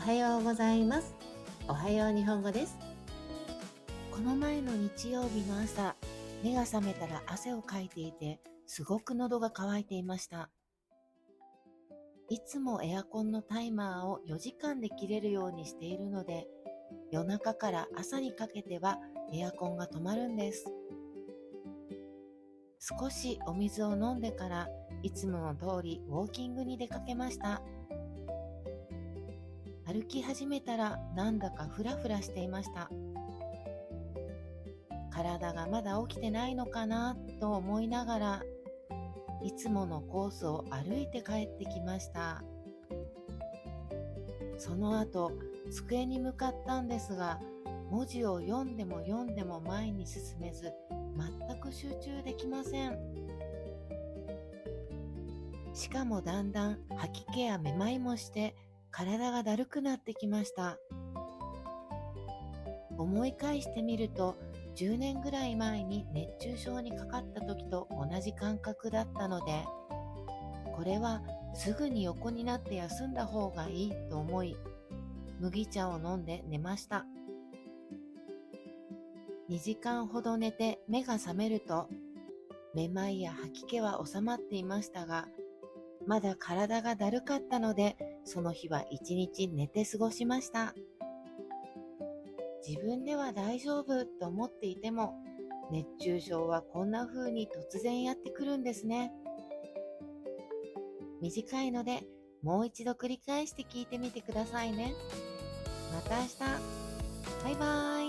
はようございます。おはよう日本語です。この前の日曜日の朝、目が覚めたら汗をかいていて、すごく喉が渇いていました。いつもエアコンのタイマーを4時間で切れるようにしているので、夜中から朝にかけてはエアコンが止まるんです。少しお水を飲んでから、いつもの通りウォーキングに出かけました。歩き始めたらなんだかフラフラしていました。体がまだ起きてないのかなと思いながら、いつものコースを歩いて帰ってきました。その後、机に向かったんですが、文字を読んでも読んでも前に進めず、全く集中できません。しかもだんだん吐き気やめまいもして、体がだるくなってきました。思い返してみると、10年ぐらい前に熱中症にかかった時と同じ感覚だったので、これはすぐに横になって休んだ方がいいと思い、麦茶を飲んで寝ました。2時間ほど寝て目が覚めると、めまいや吐き気は収まっていましたが、まだ体がだるかったので、その日は一日寝て過ごしました。自分では大丈夫と思っていても、熱中症はこんな風に突然やってくるんですね。短いので、もう一度繰り返して聞いてみてくださいね。また明日。バイバーイ。